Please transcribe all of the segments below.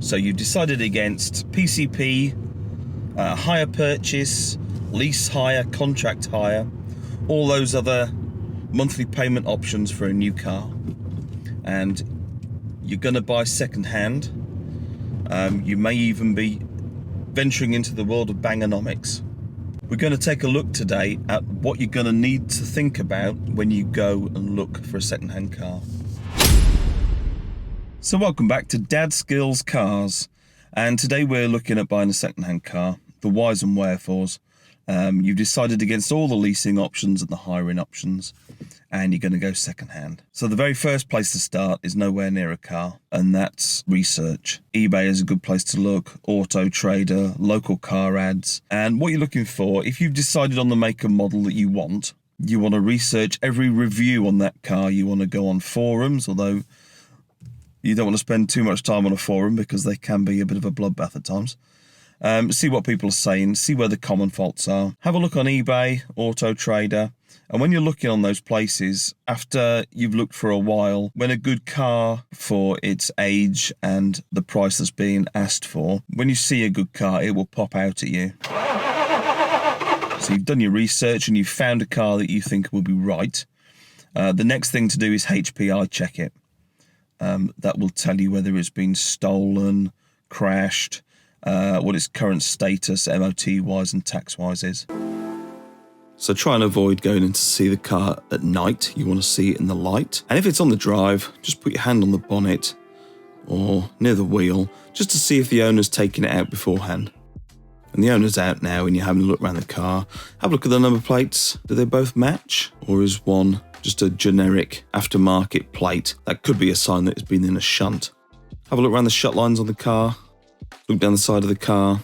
So you've decided against PCP, hire purchase, lease hire, contract hire, all those other monthly payment options for a new car, and you're going to buy second-hand. You may even be venturing into the world of Bangonomics. We're going to take a look today at what you're going to need to think about when you go and look for a second-hand car. So welcome back to Dadskillz Cars, and today we're looking at buying a second-hand car, the whys and wherefores. You've decided against all the leasing options and the hiring options, and you're going to go second-hand. So the very first place to start is nowhere near a car, and that's research. eBay is a good place to look, Auto Trader, local car ads, and what you're looking for, if you've decided on the make and model that you want to research every review on that car. You want to go on forums, although you don't want to spend too much time on a forum because they can be a bit of a bloodbath at times. See what people are saying, see where the common faults are. Have a look on eBay, Auto Trader, and when you're looking on those places, after you've looked for a while, when a good car for its age and the price that's being asked for, when you see a good car, it will pop out at you. So you've done your research and you've found a car that you think will be right. The next thing to do is HPI check it. That will tell you whether it's been stolen, crashed, what its current status, MOT-wise and tax-wise is. So try and avoid going in to see the car at night. You want to see it in the light. And if it's on the drive, just put your hand on the bonnet or near the wheel, just to see if the owner's taken it out beforehand. And the owner's out now and you're having a look around the car. Have a look at the number plates. Do they both match? Or is one just a generic aftermarket plate? That could be a sign that it's been in a shunt. Have a look around the shut lines on the car. Look down the side of the car.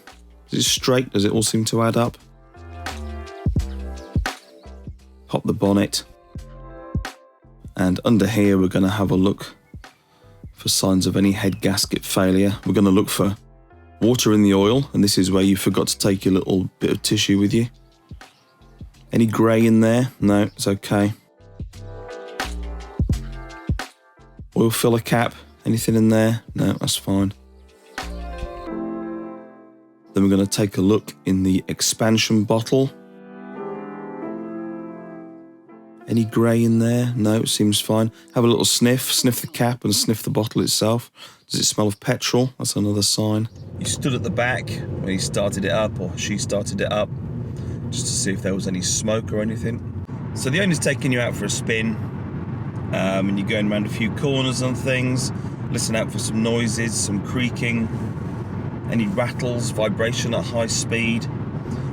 Is it straight? Does it all seem to add up? Pop the bonnet. And under here we're going to have a look for signs of any head gasket failure. We're going to look for water in the oil, and this is where you forgot to take your little bit of tissue with you. Any grey in there? No, it's okay. Oil filler cap, anything in there? No, that's fine. Then we're going to take a look in the expansion bottle. Any grey in there? No, it seems fine. Have a little sniff the cap and sniff the bottle itself. Does it smell of petrol? That's another sign. You stood at the back when he started it up, or she started it up, just to see if there was any smoke or anything. So the owner's taking you out for a spin, and you're going around a few corners and things. Listen out for some noises, some creaking, any rattles, vibration at high speed.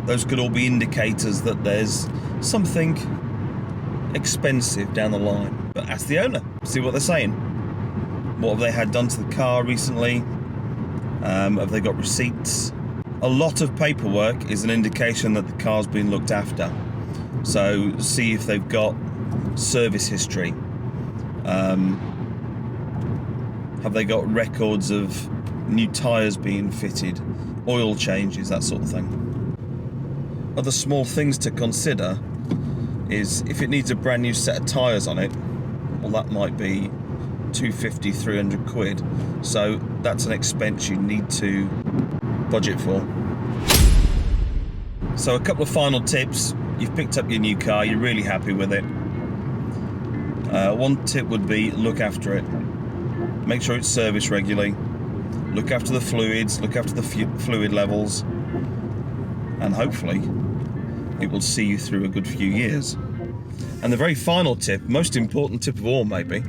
Those could all be indicators that there's something expensive down the line. But ask the owner, see what they're saying. What have they had done to the car recently? Have they got receipts? A lot of paperwork is an indication that the car's been looked after. So see if they've got service history. Have they got records of new tyres being fitted, oil changes, that sort of thing. Other small things to consider is if it needs a brand new set of tyres on it, well, that might be 250, 300 quid. So that's an expense you need to budget for. So a couple of final tips. You've picked up your new car, you're really happy with it. One tip would be look after it. Make sure it's serviced regularly. Look after the fluids, look after the fluid levels, and hopefully it will see you through a good few years. And the very final tip, most important tip of all maybe,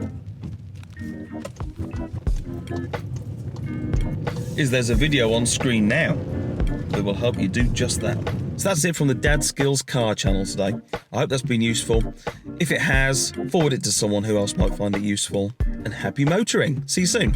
is there's a video on screen now that will help you do just that. So that's it from the Dadskillz car channel today. I hope that's been useful. If it has, forward it to someone who else might find it useful. And happy motoring. See you soon.